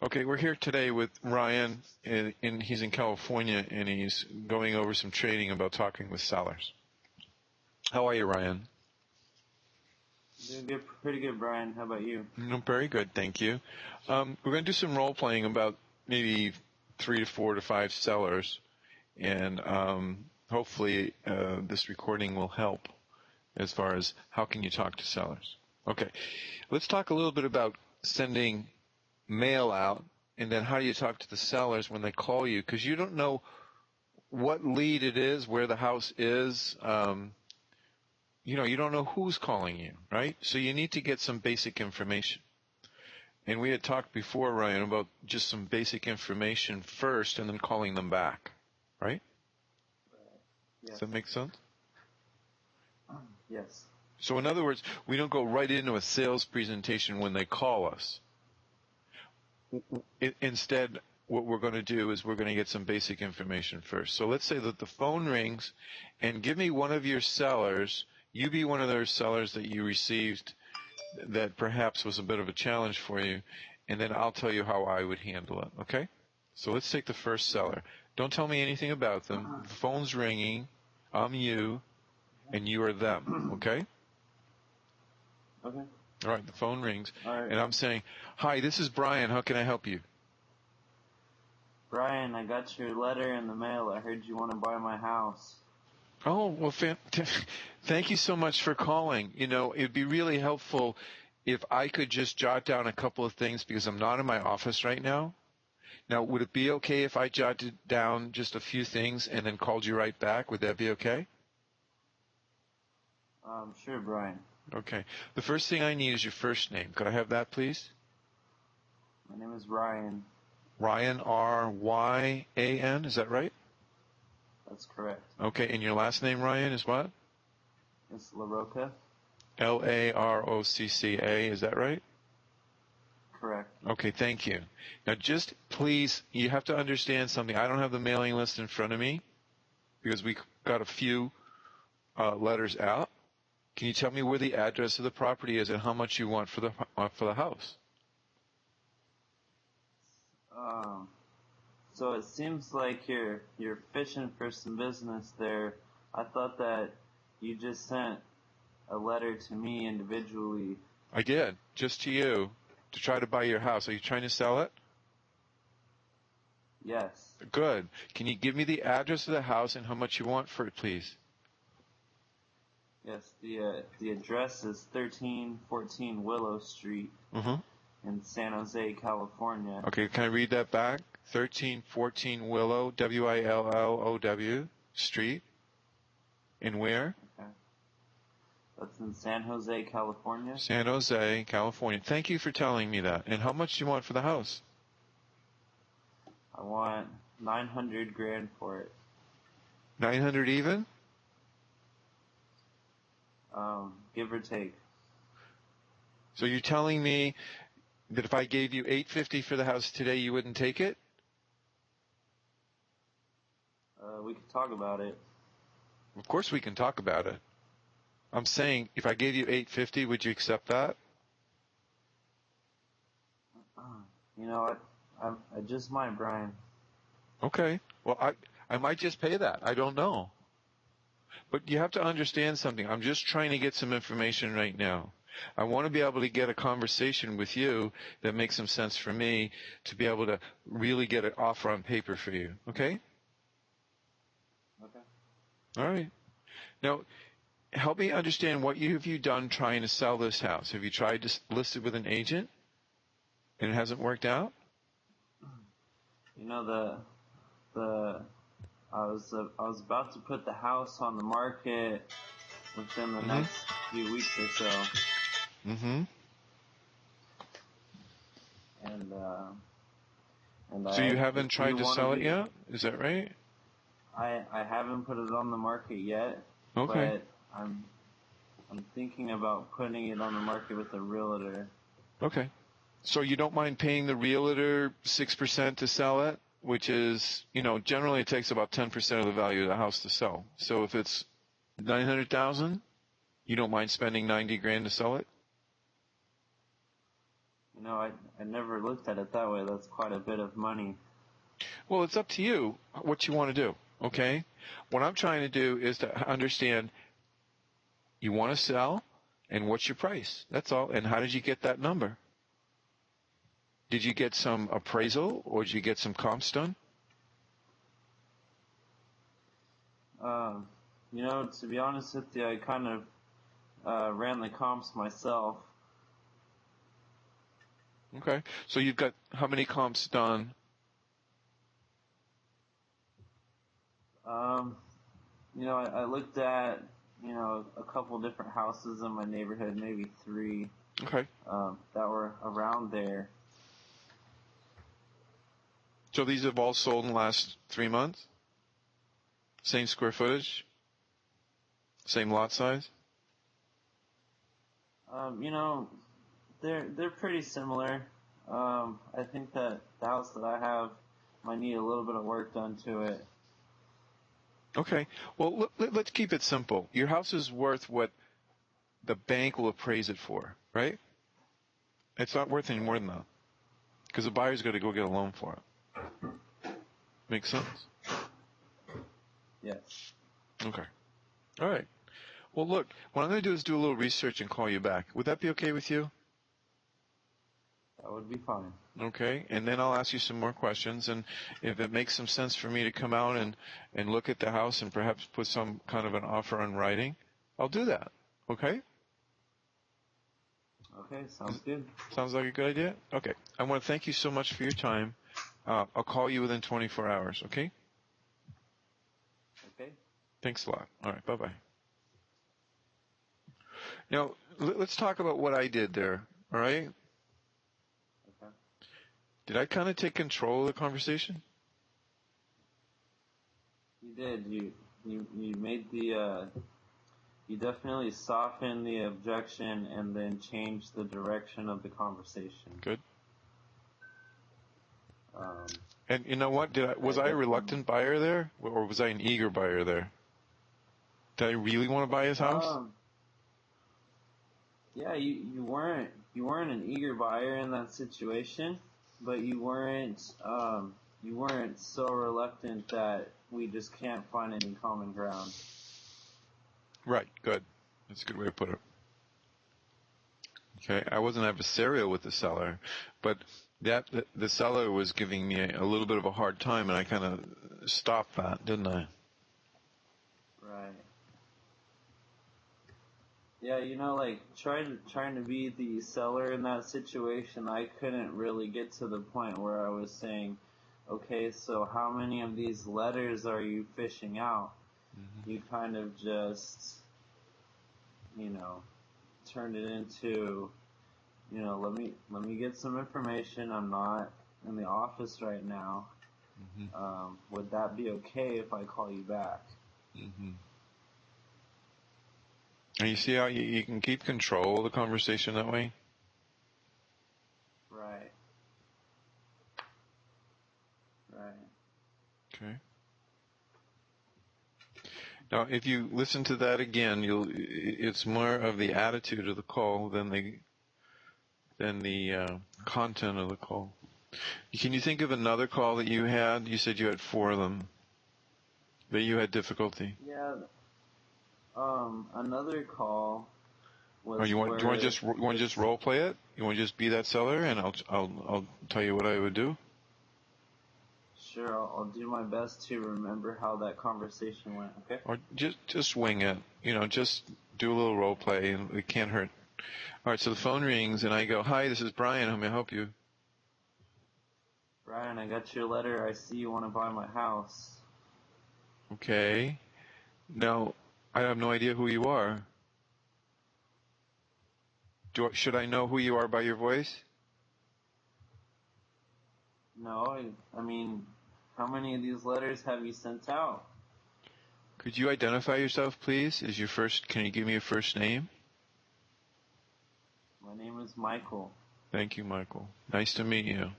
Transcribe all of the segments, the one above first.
Okay, we're here today with Ryan, and he's in California, and he's going over some training about talking with sellers. How are you, Ryan? Doing good, pretty good, Brian. How about you? Very good, thank you. We're going to do some role playing about maybe 3 to 4 to 5 sellers, and hopefully this recording will help as far as how can you talk to sellers. Okay, let's talk a little bit about sending mail out, and then how do you talk to the sellers when they call you, because you don't know what lead it is, where the house is. You don't know who's calling you, right? So you need to get some basic information. And we had talked before, Ryan, about just some basic information first and then calling them back, right? Yes. Does that make sense? Yes. So in other words, we don't go right into a sales presentation when they call us. Instead, what we're going to do is we're going to get some basic information first. So let's say that the phone rings, and give me one of your sellers. You be one of those sellers that you received that perhaps was a bit of a challenge for you, and then I'll tell you how I would handle it, okay? So let's take the first seller. Don't tell me anything about them. The phone's ringing. I'm you, and you are them, okay? Okay. All right, the phone rings, All right. and I'm saying, "Hi, this is Brian. How can I help you?" Brian, I got your letter in the mail. I heard you want to buy my house. Oh, well, thank you so much for calling. It'd be really helpful if I could just jot down a couple of things because I'm not in my office right now. Now, would it be okay if I jotted down just a few things and then called you right back? Would that be okay? Sure, Brian. Okay. The first thing I need is your first name. Could I have that, please? My name is Ryan. Ryan, R-Y-A-N, is that right? That's correct. Okay, and your last name, Ryan, is what? It's LaRocca. L-A-R-O-C-C-A, is that right? Correct. Okay, thank you. Now just please, you have to understand something. I don't have the mailing list in front of me because we got a few letters out. Can you tell me where the address of the property is and how much you want for the house? So it seems like you're fishing for some business there. I thought that you just sent a letter to me individually. I did, just to you, to try to buy your house. Are you trying to sell it? Yes. Good. Can you give me the address of the house and how much you want for it, please? Yes, the address is 1314 Willow Street in San Jose, California. Okay, can I read that back? 1314 Willow, W-I-L-L-O-W, Street. In where? Okay. That's in San Jose, California. San Jose, California. Thank you for telling me that. And how much do you want for the house? I want $900,000 for it. 900 even? Give or take. So you're telling me that if I gave you $850 for the house today, you wouldn't take it? We could talk about it. Of course we can talk about it. I'm saying, if I gave you $850, would you accept that? You know what? I just might, Brian. Okay. Well, I might just pay that. I don't know. But you have to understand something. I'm just trying to get some information right now. I want to be able to get a conversation with you that makes some sense for me to be able to really get an offer on paper for you. Okay? Okay. All right. Now, help me understand what have you done trying to sell this house? Have you tried to list it with an agent and it hasn't worked out? You know I was about to put the house on the market within the next few weeks or so. Mm-hmm. And so you haven't tried to sell it yet? Is that right? I haven't put it on the market yet. Okay. But I'm thinking about putting it on the market with a realtor. Okay. So you don't mind paying the realtor 6% to sell it? Which is, generally it takes about 10% of the value of the house to sell. So if it's $900,000, you don't mind spending $90,000 to sell it? I never looked at it that way. That's quite a bit of money. Well, it's up to you what you want to do, okay? What I'm trying to do is to understand you want to sell and what's your price. That's all. And how did you get that number? Did you get some appraisal or did you get some comps done? To be honest with you, I kind of ran the comps myself. Okay. So you've got how many comps done? I looked at, a couple different houses in my neighborhood, maybe 3, Okay. that were around there. So these have all sold in the last 3 months? Same square footage? Same lot size? They're pretty similar. I think that the house that I have might need a little bit of work done to it. Okay. Well, let's keep it simple. Your house is worth what the bank will appraise it for, right? It's not worth any more than that because the buyer's got to go get a loan for it. Makes sense? Yes. Okay. All right. Well, look, what I'm going to do is do a little research and call you back. Would that be okay with you? That would be fine. Okay. And then I'll ask you some more questions. And if it makes some sense for me to come out and look at the house and perhaps put some kind of an offer on writing, I'll do that. Okay? Okay, sounds good. Sounds like a good idea? Okay. I want to thank you so much for your time. I'll call you within 24 hours, okay? Okay. Thanks a lot. All right. Bye-bye. Now, let's talk about what I did there, all right? Okay. Did I kind of take control of the conversation? You did. You made you definitely softened the objection and then changed the direction of the conversation. Good. Um, And you know what? Was I a reluctant buyer there, or was I an eager buyer there? Did I really want to buy his house? Yeah, you weren't an eager buyer in that situation, but you weren't so reluctant that we just can't find any common ground. Right. Good. That's a good way to put it. Okay. I wasn't adversarial with the seller, but the seller was giving me a little bit of a hard time, and I kind of stopped that, didn't I? Right. Yeah, trying to be the seller in that situation, I couldn't really get to the point where I was saying, okay, so how many of these letters are you fishing out? Mm-hmm. You kind of just, turned it into, let me get some information. I'm not in the office right now. Mm-hmm. Would that be okay if I call you back? Mm-hmm. And you see how you can keep control of the conversation that way? Right. Right. Okay. Now, if you listen to that again, it's more of the attitude of the call than the content of the call. Can you think of another call that you had? You said you had 4 of them that you had difficulty. Yeah. Another call was. Do you want to just role play it? You want to just be that seller, and I'll tell you what I would do. Sure, I'll do my best to remember how that conversation went. Okay. Or just wing it. Just do a little role play, and it can't hurt. All right. So the phone rings, and I go, "Hi, this is Brian. How may I help you?" Brian, I got your letter. I see you want to buy my house. Okay. Now, I have no idea who you are. Should I know who you are by your voice? No, I mean, how many of these letters have you sent out? Could you identify yourself, please? Can you give me your first name? My name is Michael. Thank you, Michael. Nice to meet you.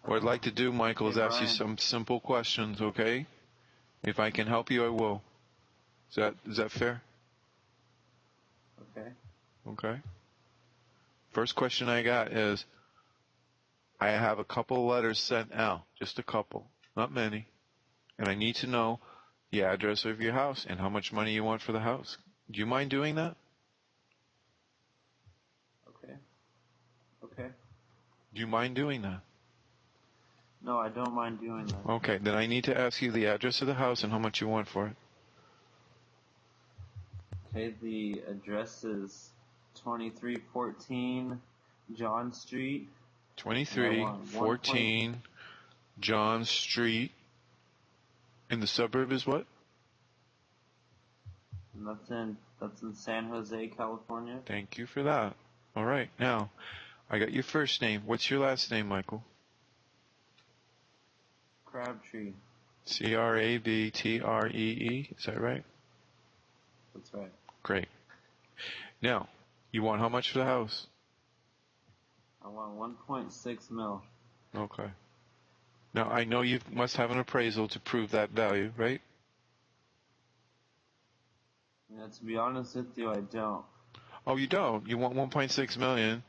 What I'd like to do, Michael, is ask you some simple questions, okay? If I can help you, I will. Is that fair? Okay. Okay. First question I got is, I have a couple letters sent out, just a couple, not many, and I need to know the address of your house and how much money you want for the house. Do you mind doing that? Okay. Do you mind doing that? No, I don't mind doing that. Okay, then I need to ask you the address of the house and how much you want for it. Okay, the address is 2314 John Street. 2314 John Street. And the suburb is what? And that's in San Jose, California. Thank you for that. All right, now, I got your first name. What's your last name, Michael? Crabtree. Crabtree. Is that right? That's right. Great. Now, you want how much for the house? I want 1.6 mil. Okay. Now, I know you must have an appraisal to prove that value, right? Yeah, to be honest with you, I don't. Oh, you don't? You want 1.6 million.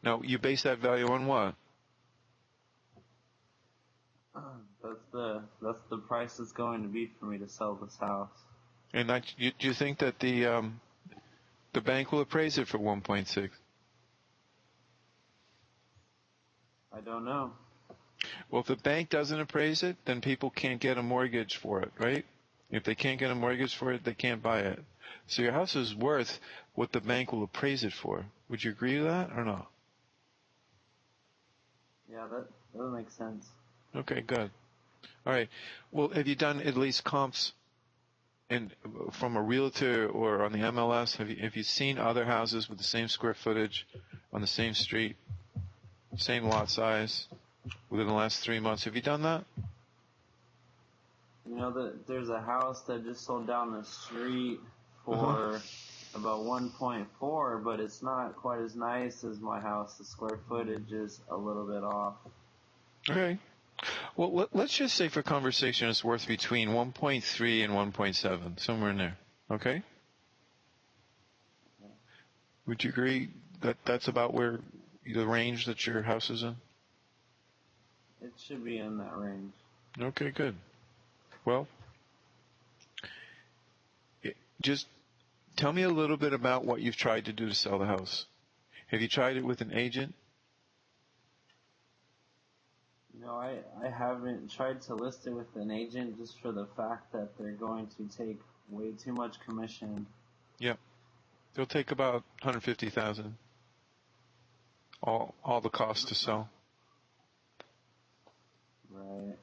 Now, you base that value on what? That's the price it's going to be for me to sell this house. And do you think that the bank will appraise it for 1.6? I don't know. Well, if the bank doesn't appraise it, then people can't get a mortgage for it, right? If they can't get a mortgage for it, they can't buy it. So your house is worth what the bank will appraise it for. Would you agree to that or not? Yeah, that makes sense. Okay, good. All right. Well, have you done at least comps from a realtor or on the MLS? Have you seen other houses with the same square footage on the same street, same lot size within the last 3 months? Have you done that? You know that there's a house that just sold down the street for about 1.4, but it's not quite as nice as my house. The square footage is a little bit off. Okay. Well, let's just say for conversation it's worth between 1.3 and 1.7, somewhere in there. Okay? Would you agree that that's about where the range that your house is in? It should be in that range. Okay, good. Well, just tell me a little bit about what you've tried to do to sell the house. Have you tried it with an agent? No, I haven't tried to list it with an agent just for the fact that they're going to take way too much commission. Yeah. They'll take about $150,000. All the cost to sell. Right.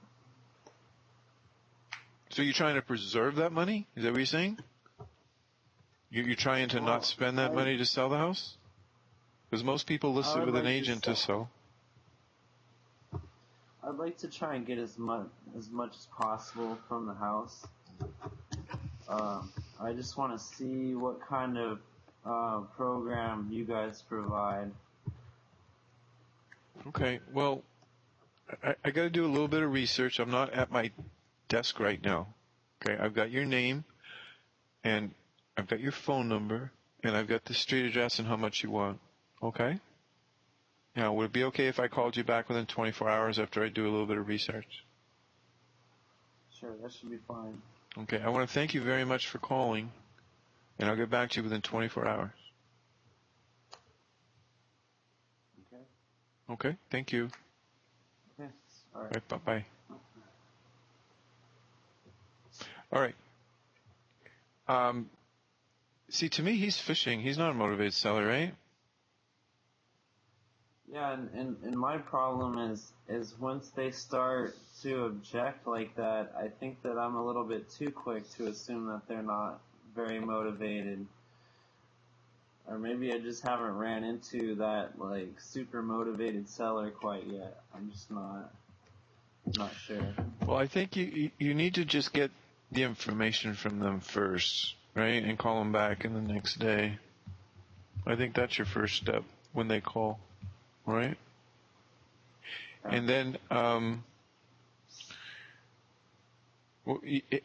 So you're trying to preserve that money? Is that what you're saying? You're trying to not spend that money to sell the house? Because most people list it with an agent to sell. I'd like to try and get as much as possible from the house. I just want to see what kind of program you guys provide. Okay, well, I got to do a little bit of research. I'm not at my desk right now. Okay, I've got your name, and I've got your phone number, and I've got the street address and how much you want. Okay? Now, would it be okay if I called you back within 24 hours after I do a little bit of research? Sure, that should be fine. Okay, I want to thank you very much for calling, and I'll get back to you within 24 hours. Okay. Okay, thank you. Okay, all right. All right, bye-bye. All right. See, to me, he's fishing. He's not a motivated seller, right? Yeah, and my problem is once they start to object like that, I think that I'm a little bit too quick to assume that they're not very motivated. Or maybe I just haven't ran into that, like, super motivated seller quite yet. I'm just not sure. Well, I think you need to just get the information from them first, right? And call them back in the next day. I think that's your first step when they call, right? Okay. And then,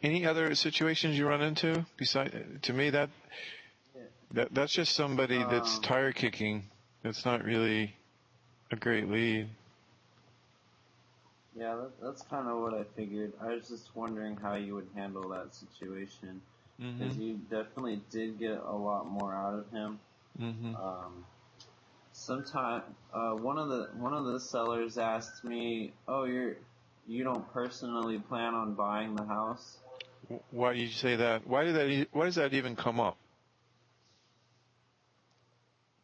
any other situations you run into? To me, that's just somebody that's tire kicking It's not really a great lead. Yeah, that's kind of what I figured. I was just wondering how you would handle that situation, because Mhm. you definitely did get a lot more out of him. Mhm. Sometime, one of the sellers asked me, "Oh, you don't personally plan on buying the house?" Why do you say that? Why does that even come up?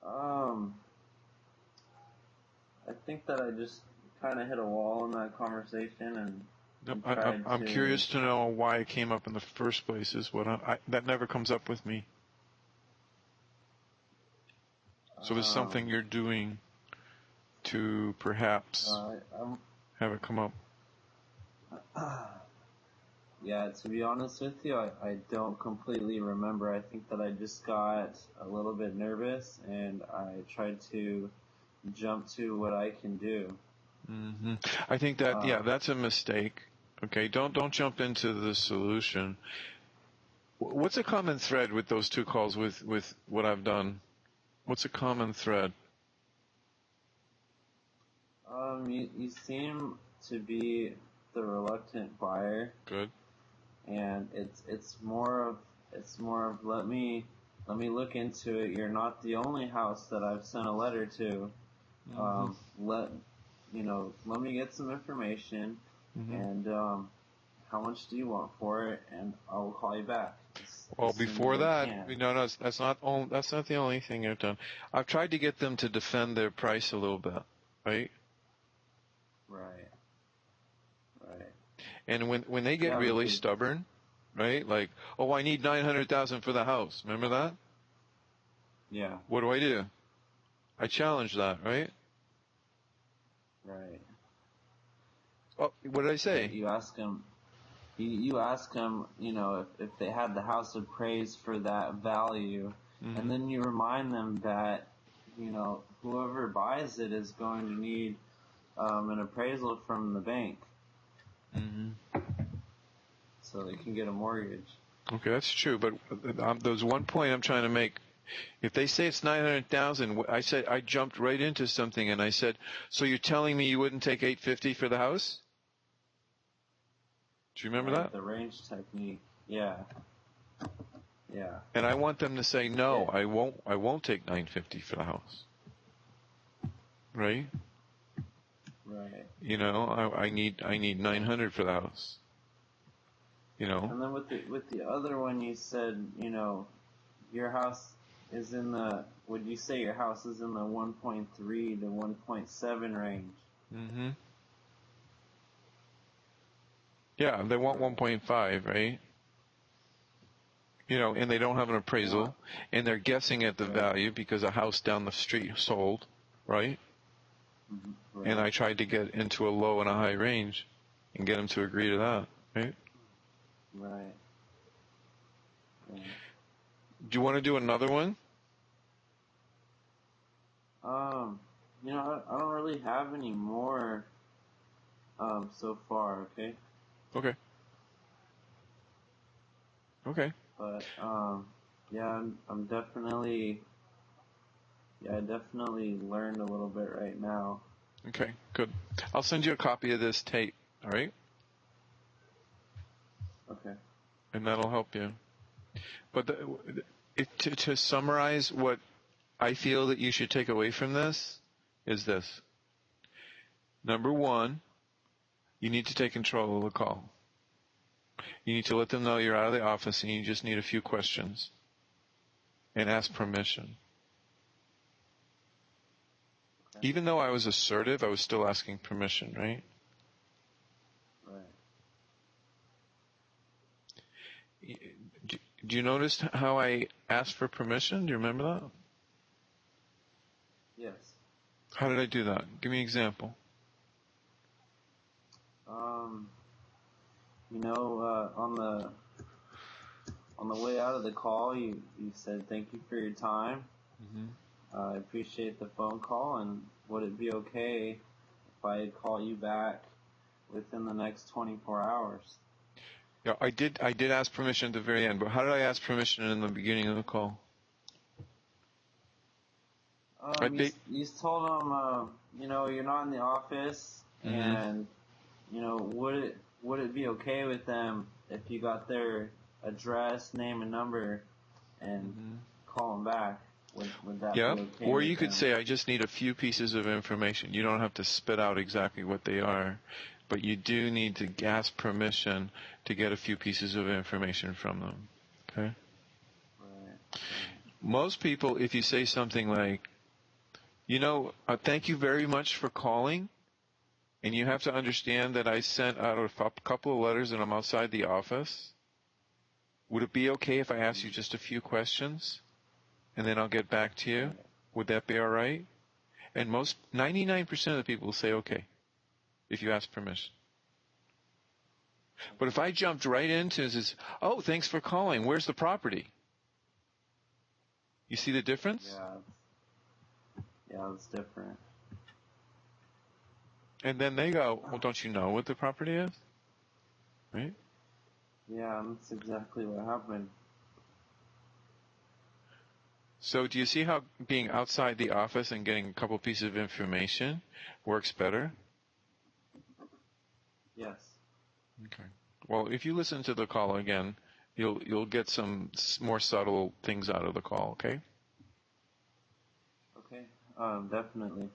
Um, I think that I just kind of hit a wall in that conversation No, and tried I'm to. curious to know why it came up in the first place. Is what that never comes up with me. So there's something Um, you're doing to perhaps I'm have it come up. Yeah, to be honest with you, I don't completely remember. I think that I just got a little bit nervous and I tried to jump to what I can do. Hmm. I think that Um, that's a mistake. Okay, don't jump into the solution. What's a common thread with those two calls with what I've done? What's a common thread? you seem to be the reluctant buyer, Good. and it's more of let me look into it. You're not the only house that I've sent a letter to. Hmm. Let let me get some information, Hmm. and how much do you want for it, and I will call you back Well, as soon as before I that, can. no, that's not the only thing I've done. I've tried to get them to defend their price a little bit, right? Right, right. And when they get Yeah, really because stubborn, right? Like, oh, I need 900,000 for the house. Remember that? yeah, What do? I challenge that, right? right. Oh, what did I Yeah, say? you ask them. You ask them, if they had the house appraised for that value, and Hmm. then you remind them that, whoever buys it is going to need an appraisal from the bank Hmm. so they can get a mortgage. Okay, that's true. But there's one point I'm trying to make. If they say it's 900,000, I jumped right into something and I said, so you're telling me you wouldn't take 850 for the house? Do you remember Right, that? the range technique. Yeah, yeah, And I want them to say, no, yeah, I won't take 950 for the house. Right? right. I need 900 for the house. You know? And then with the other one, you said, your house is in the. Would you say your house is in the 1.3 to 1.7 range? Hmm. Yeah, they want Right. 1.5, right? And they don't have an What? appraisal, and they're guessing at the Right. value because a house down the street sold, right? And Right. I tried to get into a low and a high range and get them to agree to that, right? Right. Right. Do you want to do another one? Um, I don't really have any more so far. Okay. Okay. Okay. But yeah, I'm definitely. Yeah, I definitely learned a little bit right now. Okay. Good. I'll send you a copy of this tape, all right? Okay. And that'll help you. But to summarize what I feel that you should take away from this is this. Number one, you need to take control of the call. You need to let them know you're out of the office and you just need a few questions and ask permission. Okay. Even though I was assertive, I was still asking permission, right? Right. Do you notice how I asked for permission? Do you remember that? Yes. How did I do that? Give me an example. Um, on the way out of the call, you said thank you for your time. Hmm. I appreciate the phone call, and would it be okay if I call you back within the next 24 hours? Yeah, I did ask permission at the very end, but how did I ask permission in the beginning of the call? You told them, you're not in the office, Mm-hmm. and would it be okay with them if you got their address, name, and number, and Mm-hmm. call them back? Would that Yeah, be okay? or with you could them? say, I just need a few pieces of information. You don't have to spit out exactly what they are, but you do need to ask permission to get a few pieces of information from them. Okay? Right. Most people, if you say something like, thank you very much for calling, and you have to understand that I sent out a couple of letters and I'm outside the office, would it be okay if I asked you just a few questions, and then I'll get back to you? Would that be all right? And 99% of the people will say okay, if you ask permission. But if I jumped right into this, oh, thanks for calling, where's the property? You see the difference? Yeah, it's different. And then they go, well, don't you know what the property is? Right? Yeah, that's exactly what happened. So do you see how being outside the office and getting a couple pieces of information works better? Yes. Okay. Well, if you listen to the call again, you'll get some more subtle things out of the call, okay? Okay. Definitely.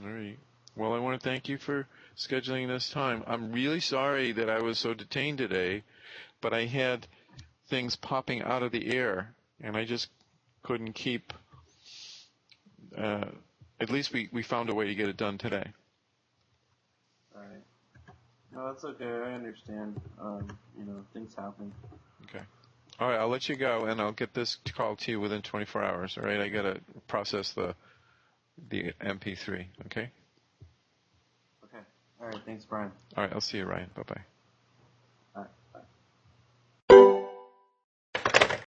All right. Well, I want to thank you for scheduling this time. I'm really sorry that I was so detained today, but I had things popping out of the air, and I just couldn't keep. At least we found a way to get it done today. All right. No, that's okay. I understand. Things happen. Okay. All right, I'll let you go, and I'll get this call to you within 24 hours. All right, I got to process the MP3. Okay. Okay. All right. Thanks, Brian. All right, I'll see you, Ryan. Bye-bye.